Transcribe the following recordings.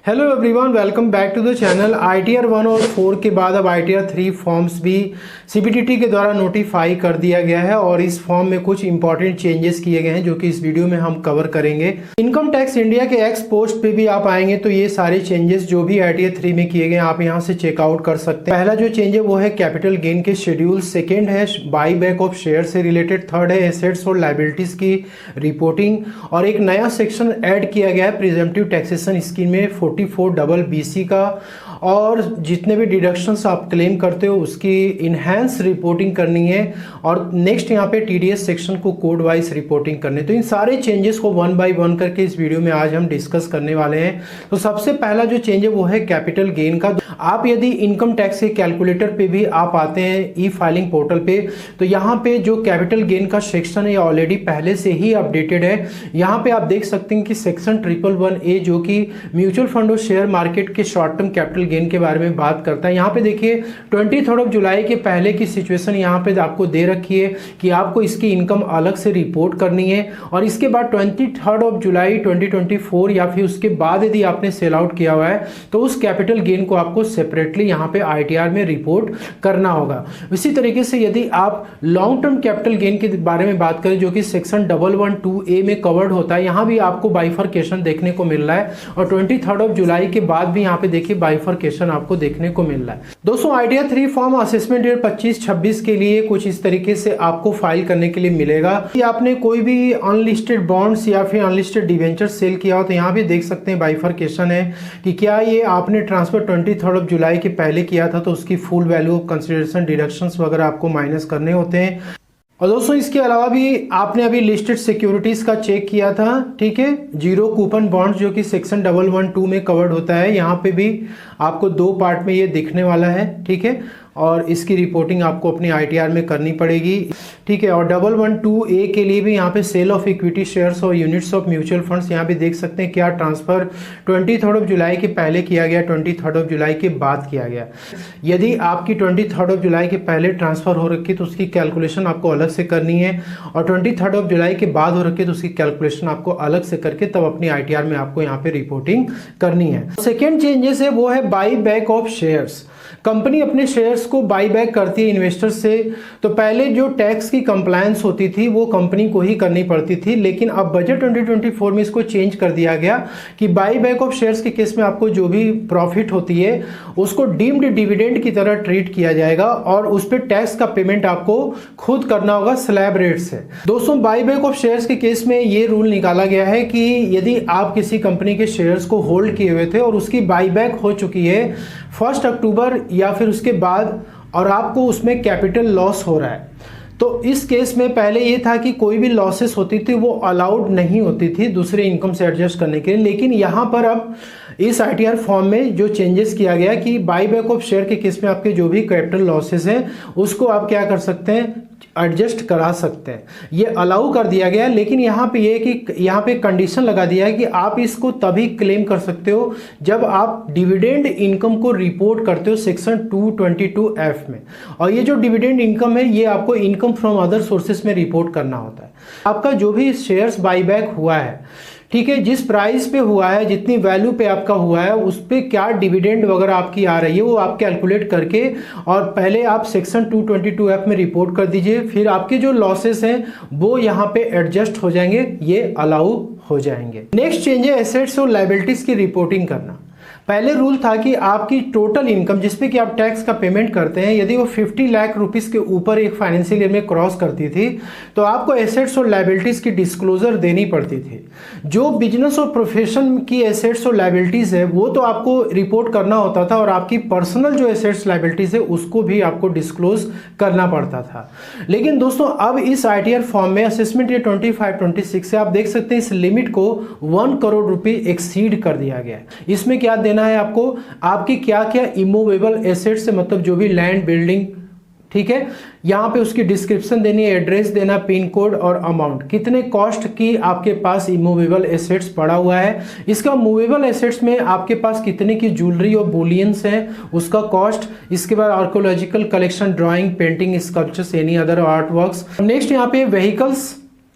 Hello everyone, welcome back to the channel. ITR 1 और 4 के बाद अब ITR 3 फॉर्म्स भी CBDT के द्वारा नोटिफाई कर दिया गया है और इस फॉर्म में कुछ इंपॉर्टेंट चेंजेस किए गए हैं जो कि इस वीडियो में हम कवर करेंगे। इनकम टैक्स इंडिया के एक्स पोस्ट पे भी आप आएंगे तो ये सारे चेंजेस जो भी ITR 3 में किए गए आप यहाँ से चेकआउट कर सकते हैं। पहला जो चेंज है वो है कैपिटल गेन के शेड्यूल, सेकेंड है बाई बैक ऑफ शेयर से रिलेटेड, थर्ड है एसेट्स और लाइबिलिटीज की रिपोर्टिंग और एक नया सेक्शन ऐड किया गया है प्रिजम्पटिव टैक्सेशन स्कीम में 44BC का, और जितने भी डिडक्शंस आप क्लेम करते हो उसकी इनहैंस रिपोर्टिंग करनी है और नेक्स्ट यहाँ पे TDS सेक्शन को कोड वाइज रिपोर्टिंग करनी है। तो इन सारे चेंजेस को वन बाय वन करके इस वीडियो में आज हम डिस्कस करने वाले हैं। तो सबसे पहला जो चेंज है वो है कैपिटल गेन का। आप यदि इनकम टैक्स के कैलकुलेटर पे भी आप आते हैं ई फाइलिंग पोर्टल पे तो यहाँ पे जो कैपिटल गेन का सेक्शन है ऑलरेडी पहले से ही अपडेटेड है। यहाँ पे आप देख सकते हैं कि सेक्शन 111A जो कि म्यूचुअल फंड और शेयर मार्केट के शॉर्ट टर्म कैपिटल गेन के बारे में बात करता है। यहाँ पे देखिए 23 जुलाई के पहले की सिचुएशन यहाँ पे आपको दे रखी है कि आपको इसकी इनकम अलग से रिपोर्ट करनी है और इसके बाद 23 जुलाई 2024 या फिर उसके बाद यदि आपने सेल आउट किया हुआ है तो उस कैपिटल गेन को आपको सेपरेटली यहाँ पे ITR में रिपोर्ट करना होगा। इसी तरीके से यदि आप लॉन्ग टर्म कैपिटल गेन के बारे में बात करें जो कि सेक्शन 112A में कवर्ड होता है, यहाँ भी आपको बाइफरकेशन देखने को मिल रहा है और 23 जुलाई के बाद भी यहाँ पे देखिए बाइफरकेशन आपको देखने को मिल रहा है। दोस्तों ITR 3 फॉर्म असेसमेंट ईयर 25-26 के लिए कुछ इस तरीके से आपको फाइल करने के लिए मिलेगा कि आपने कोई भी अनलिस्टेड बॉन्ड्स या फिर अनलिस्टेड डिवेंचर सेल किया हो तो यहाँ भी देख सकते हैं बाइफरकेशन है कि क्या ये आपने ट्रांसफर 23 जुलाई के पहले किया था तो उसकी full value of consideration deductions वगैरह आपको माइनस करने होते हैं। और दोस्तों इसके अलावा भी आपने अभी लिस्टेड सिक्योरिटीज का चेक किया था, ठीक है, जीरो कूपन बॉन्ड्स जो कि सेक्शन 112 में कवर्ड होता है, यहाँ पे भी आपको दो पार्ट में ये दिखने वाला है, ठीक है, और इसकी रिपोर्टिंग आपको अपनी ITR में करनी पड़ेगी, ठीक है। और 112A के लिए भी यहाँ पे सेल ऑफ इक्विटी शेयर्स और यूनिट्स ऑफ म्यूचुअल फंड्स यहाँ पे देख सकते हैं क्या ट्रांसफर 23 जुलाई के पहले किया गया, 23 जुलाई के बाद किया गया। यदि आपकी 23 जुलाई के पहले ट्रांसफर हो रखी तो उसकी कैलकुलेशन आपको अलग से करनी है और 23 जुलाई के बाद हो रखी तो उसकी कैलकुलेशन आपको अलग से करके तब अपनी ITR में आपको यहाँ पे रिपोर्टिंग करनी है। सेकेंड चेंजेस है वो है by back of shares. Company अपने शेयर्स को बाई बैक करती है इन्वेस्टर्स से, तो पहले जो टैक्स की कंप्लायंस होती थी वो कंपनी को ही करनी पड़ती थी, लेकिन अब बजट 2024 में इसको चेंज कर दिया गया कि बाई बैक ऑफ शेयर्स के केस में आपको जो भी प्रॉफिट होती है उसको डीम्ड डिविडेंड की तरह ट्रीट किया जाएगा और उस पर टैक्स का पेमेंट आपको खुद करना होगा स्लैब रेट से। दोस्तों बाई बैक ऑफ शेयर्स के केस में ये रूल निकाला गया है कि यदि आप किसी कंपनी के शेयर्स को होल्ड किए हुए थे और उसकी बाई बैक हो चुकी है 1 अक्टूबर या फिर उसके बाद और आपको उसमें कैपिटल लॉस हो रहा है, तो इस केस में पहले ये था कि कोई भी लॉसेस होती थी वो अलाउड नहीं होती थी दूसरे इनकम से एडजस्ट करने के लिए, लेकिन यहाँ पर अब इस ITR फॉर्म में जो चेंजेस किया गया कि बाई बैक ऑफ शेयर के केस में आपके जो भी कैपिटल लॉसेस हैं उसको आप क्या कर सकते हैं, एडजस्ट करा सकते हैं, ये अलाउ कर दिया गया है। लेकिन यहाँ पे ये कि यहाँ पे कंडीशन लगा दिया है कि आप इसको तभी क्लेम कर सकते हो जब आप डिविडेंड इनकम को रिपोर्ट करते हो सेक्शन 222F में, और ये जो डिविडेंड इनकम है ये आपको इनकम फ्रॉम अदर सोर्सेस में रिपोर्ट करना होता है। आपका जो भी शेयर्स बाईबैक हुआ है, ठीक है, जिस प्राइस पे हुआ है, जितनी वैल्यू पे आपका हुआ है उस पे क्या डिविडेंड वगैरह आपकी आ रही है वो आप कैलकुलेट करके और पहले आप सेक्शन 222F में रिपोर्ट कर दीजिए, फिर आपके जो लॉसेस हैं वो यहाँ पे एडजस्ट हो जाएंगे, ये अलाउ हो जाएंगे। नेक्स्ट चेंज है एसेट्स और लायबिलिटीज की रिपोर्टिंग करना। पहले रूल था कि आपकी टोटल इनकम जिसपे कि आप टैक्स का पेमेंट करते हैं यदि वो 50 लाख रुपीस के ऊपर एक फाइनेंशियल ईयर में क्रॉस करती थी तो आपको एसेट्स और लायबिलिटीज की डिस्क्लोजर देनी पड़ती थी। जो बिजनेस और प्रोफेशन की एसेट्स और लायबिलिटीज है वो तो आपको रिपोर्ट करना होता था और आपकी पर्सनल जो एसेट्स लायबिलिटीज है उसको भी आपको डिस्क्लोज करना पड़ता था। लेकिन दोस्तों अब इस ITR फॉर्म में असेसमेंट ईयर 25-26 से आप देख सकते हैं इस लिमिट को 1 करोड़ रुपए एक्सीड कर दिया गया है। इसमें क्या देना है आपको, आपकी क्या क्या इमूवेबल एसेट्स है, मतलब जो भी लैंड बिल्डिंग, ठीक है, यहाँ पे उसकी डिस्क्रिप्शन देनी है, एड्रेस देना, पिन कोड और अमाउंट, कितने कॉस्ट की आपके पास इमूवेबल एसेट्स पड़ा हुआ है, इसका मूवेबल एसेट्स में आपके पास कितने की ज्वेलरी और बुलियंस हैं उसका कॉस्ट, इसके बाद archaeological collection, drawing, painting, sculptures, any other art works. Next यहाँ पे व्हीकल्स,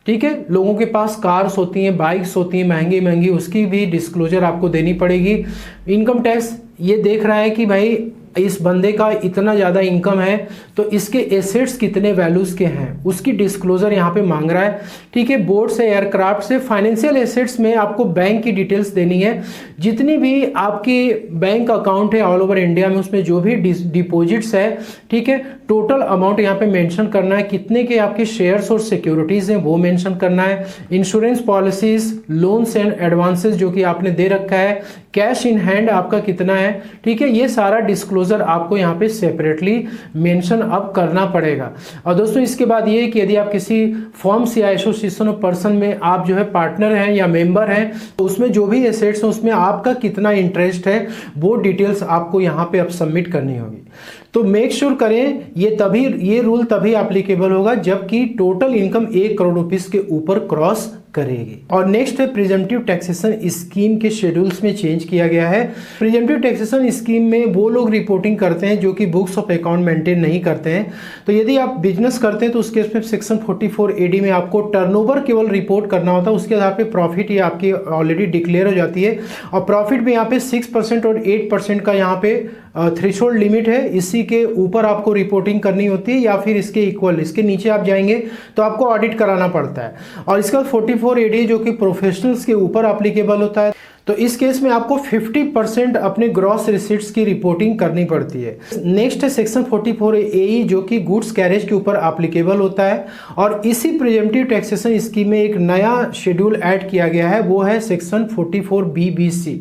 ठीक है, लोगों के पास कार्स होती हैं, बाइक्स होती हैं महंगी महंगी, उसकी भी डिस्क्लोजर आपको देनी पड़ेगी। इनकम टैक्स ये देख रहा है कि भाई इस बंदे का इतना ज़्यादा इनकम है तो इसके एसेट्स कितने वैल्यूज़ के हैं, उसकी डिस्क्लोजर यहाँ पे मांग रहा है। ठीक है, बोट से, एयरक्राफ्ट से, फाइनेंशियल एसेट्स में आपको बैंक की डिटेल्स देनी है। जितनी भी आपकी बैंक अकाउंट है ऑल ओवर इंडिया में, उसमें जो भी डिपॉजिट्स है, ठीक है, टोटल अमाउंट यहाँ पे मेंशन करना है। कितने के आपके शेयर्स और सिक्योरिटीज़ हैं वो मेंशन करना है। Insurance policies, loans and advances जो कि आपने दे रखा है, कैश इन हैंड आपका कितना है, ठीक है, ये सारा डिस्क्लोजर आपको यहाँ पे सेपरेटली मेंशन अब करना पड़ेगा। और दोस्तों इसके बाद ये कि यदि आप किसी फर्म्स या एसोसिएशन ऑफ पर्सन में आप जो है पार्टनर हैं या मेंबर हैं, तो उसमें जो भी एसेट्स हैं उसमें आपका कितना इंटरेस्ट है वो डिटेल्स आपको यहाँ पे अब सबमिट करनी होगी। तो मेक श्योर करें ये रूल तभी एप्लीकेबल होगा जबकि टोटल इनकम 1 करोड़ रुपीस के ऊपर क्रॉस करेगी। और नेक्स्ट है प्रिजम्पटिव टैक्सेशन स्कीम के शेड्यूल्स में चेंज किया गया है। प्रिजम्पटिव टैक्सेशन स्कीम में वो लोग रिपोर्टिंग करते हैं जो कि बुक्स ऑफ अकाउंट मेंटेन नहीं करते हैं। तो यदि आप बिजनेस करते हैं तो उस केस में सेक्शन 44 AD में आपको टर्नओवर केवल रिपोर्ट करना होता है, उसके आधार पे प्रॉफिट ये आपकी ऑलरेडी डिक्लेयर हो जाती है। और प्रॉफिट में यहाँ पे 6% और 8% का यहाँ पे थ्रेशोल्ड लिमिट है, इसी के ऊपर आपको रिपोर्टिंग करनी होती है या फिर इसके इक्वल, इसके नीचे आप जाएंगे तो आपको ऑडिट कराना पड़ता है। और इसका 44 AD जो कि प्रोफेशनल्स के ऊपर एप्लीकेबल होता है, तो इस केस में आपको 50% अपने ग्रॉस रिसीट्स की रिपोर्टिंग करनी पड़ती है। नेक्स्ट है सेक्शन 44 AE जो कि गुड्स कैरेज के ऊपर एप्लीकेबल होता है। और इसी प्रिजम्पटिव टैक्सेशन स्कीम में एक नया शेड्यूल ऐड किया गया है, वो है सेक्शन 44 BBC।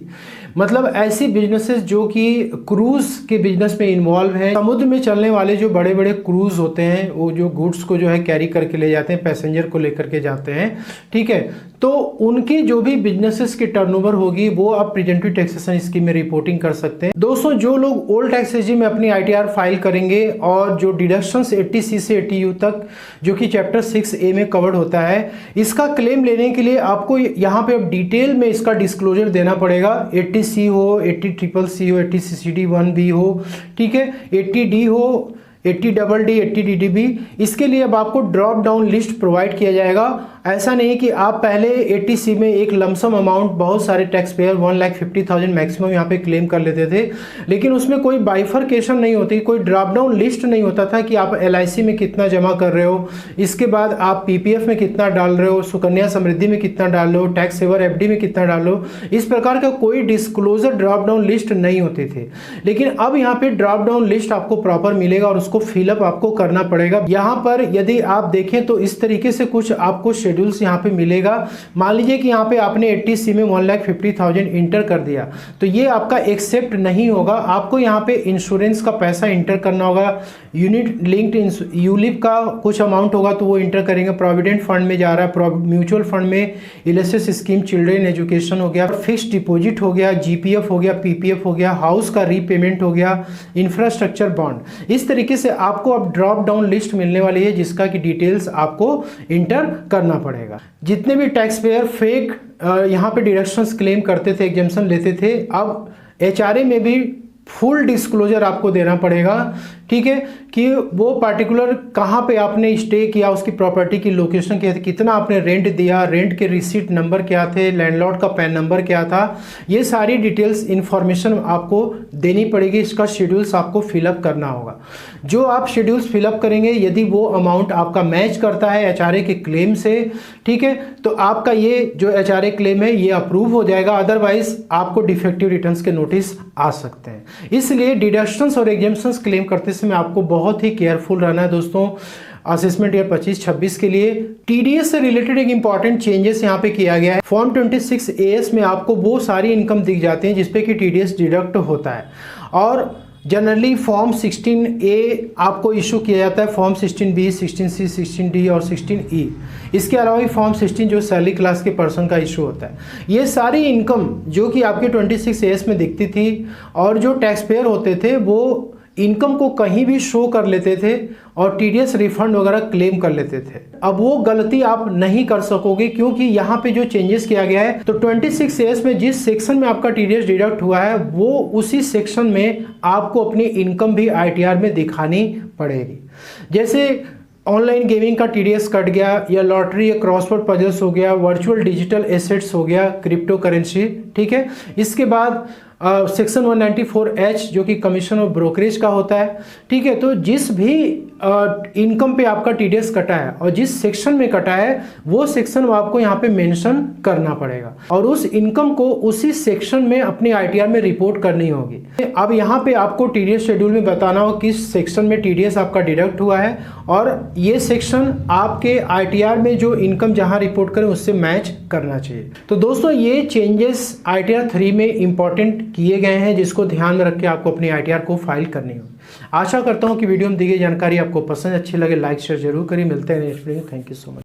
मतलब ऐसी बिजनेसेस जो कि क्रूज के बिजनेस में इन्वॉल्व हैं, समुद्र में चलने वाले जो बड़े बड़े क्रूज होते हैं, वो जो गुड्स को जो है कैरी करके ले जाते हैं, पैसेंजर को लेकर के जाते हैं, ठीक है, तो उनकी जो भी बिजनेसेस की टर्नओवर होगी वो आप प्रिजम्पटिव टैक्सेशन स्कीम में रिपोर्टिंग कर सकते हैं। दोस्तों जो लोग ओल्ड टैक्स रेजिम में अपनी ITR फाइल करेंगे और जो डिडक्शंस 80C से 80U तक जो कि चैप्टर 6A में कवर्ड होता है, इसका क्लेम लेने के लिए आपको यहाँ पे अब डिटेल में इसका डिस्क्लोजर देना पड़ेगा। 80C हो, 80CCC हो, 80CCD1B हो, ठीक है, 80D हो, 80DD, 80DDB, इसके लिए अब आपको ड्रॉप डाउन लिस्ट प्रोवाइड किया जाएगा। ऐसा नहीं कि आप पहले 80C में एक लमसम अमाउंट, बहुत सारे टैक्स पेयर 1,50,000 मैक्सिमम यहाँ पे क्लेम कर लेते थे, लेकिन उसमें कोई बाइफरकेशन नहीं होती, कोई ड्रॉप डाउन लिस्ट नहीं होता था कि आप LIC में कितना जमा कर रहे हो, इसके बाद आप PPF में कितना डाल रहे हो, सुकन्या समृद्धि में कितना डाल रहे हो, टैक्स सेवर FD में कितना डाल रहे हो, इस प्रकार का कोई डिस्क्लोजर ड्रॉप डाउन लिस्ट नहीं होते थे। लेकिन अब यहाँ पे ड्रॉप डाउन लिस्ट आपको प्रॉपर मिलेगा और उसको फिलअप आपको करना पड़ेगा। यहाँ पर यदि आप देखें तो इस तरीके से कुछ आपको शेड्यूल्स यहाँ पे मिलेगा। मान लीजिए कि यहाँ पे आपने 80C में 1,50,000 इंटर कर दिया, तो ये आपका एक्सेप्ट नहीं होगा। आपको यहाँ पे इंश्योरेंस का पैसा इंटर करना होगा, यूनिट लिंक्ड यूलिप का कुछ अमाउंट होगा तो वो इंटर करेंगे, प्रोविडेंट फंड में जा रहा है, म्यूचुअल फंड में इलेक्ट्रिक स्कीम, चिल्ड्रेन एजुकेशन हो गया, फिक्स्ड डिपॉजिट हो गया, GPF हो गया, PPF हो गया, हाउस का रीपेमेंट हो गया, इंफ्रास्ट्रक्चर बॉन्ड। इस तरीके से आपको अब ड्रॉप डाउन लिस्ट मिलने वाली है जिसका की डिटेल्स आपको इंटर करना पड़ेगा। जितने भी टैक्स पेयर फेक यहाँ पे डिडक्शंस क्लेम करते थे, एग्जेम्पशन लेते थे, अब HRA में भी फुल डिस्क्लोजर आपको देना पड़ेगा, ठीक है, कि वो पर्टिकुलर कहाँ पे आपने स्टे किया, उसकी प्रॉपर्टी की लोकेशन क्या थी, कितना आपने रेंट दिया, रेंट के रिसीट नंबर क्या थे, लैंडलॉर्ड का पैन नंबर क्या था, ये सारी डिटेल्स इंफॉर्मेशन आपको देनी पड़ेगी। इसका शेड्यूल्स आपको फिलअप करना होगा। जो आप शेड्यूल्स फिलअप करेंगे, यदि वो अमाउंट आपका मैच करता है HRA के क्लेम से, ठीक है, तो आपका ये जो HRA क्लेम है ये अप्रूव हो जाएगा, अदरवाइज आपको डिफेक्टिव रिटर्न्स के नोटिस आ सकते हैं। इसलिए डिडक्शंस और एग्जेम्पशंस क्लेम करते समय आपको बहुत ही केयरफुल रहना है दोस्तों। असेसमेंट ईयर 25-26 के लिए TDS से रिलेटेड एक इंपॉर्टेंट चेंजेस यहाँ पे किया गया है। फॉर्म 26 AS में आपको वो सारी इनकम दिख जाती है जिसपे कि TDS डिडक्ट होता है। और जनरली फॉर्म 16A आपको इशू किया जाता है, फॉर्म 16B, 16C, 16D और 16E। इसके अलावा भी फॉर्म 16 जो सैलरी क्लास के पर्सन का इशू होता है। ये सारी इनकम जो कि आपके 26 AS में दिखती थी और जो टैक्स पेयर होते थे वो इनकम को कहीं भी शो कर लेते थे और TDS रिफंड वगैरह क्लेम कर लेते थे। अब वो गलती आप नहीं कर सकोगे क्योंकि यहाँ पे जो चेंजेस किया गया है, तो 26 AS में जिस सेक्शन में आपका TDS डिडक्ट हुआ है वो उसी सेक्शन में आपको अपनी इनकम भी ITR में दिखानी पड़ेगी। जैसे ऑनलाइन गेमिंग का टीडीएस कट गया, या लॉटरी या क्रॉसवर्ड पजल्स हो गया, वर्चुअल डिजिटल एसेट्स हो गया, क्रिप्टो करेंसी, ठीक है। इसके बाद सेक्शन 194H जो कि कमीशन ऑफ ब्रोकरेज का होता है, ठीक है। तो जिस भी इनकम पे आपका टीडीएस कटा है और जिस सेक्शन में कटा है वो सेक्शन आपको यहाँ पे मेंशन करना पड़ेगा और उस इनकम को उसी सेक्शन में अपनी आईटीआर में रिपोर्ट करनी होगी। अब यहाँ पे आपको टीडीएस शेड्यूल में बताना हो किस सेक्शन में टीडीएस आपका डिडक्ट हुआ है और ये सेक्शन आपके आईटीआर में जो इनकम जहाँ रिपोर्ट करें उससे मैच करना चाहिए। तो दोस्तों ये चेंजेस आईटीआर 3 में इंपॉर्टेंट किए गए हैं जिसको ध्यान में रख के आपको अपनी आईटीआर को फाइल करनी होगी। आशा करता हूं कि वीडियो में दी गई जानकारी आपको पसंद अच्छी लगे, लाइक शेयर जरूर करिए। मिलते हैं नेक्स्ट वीडियो में। Thank you so much.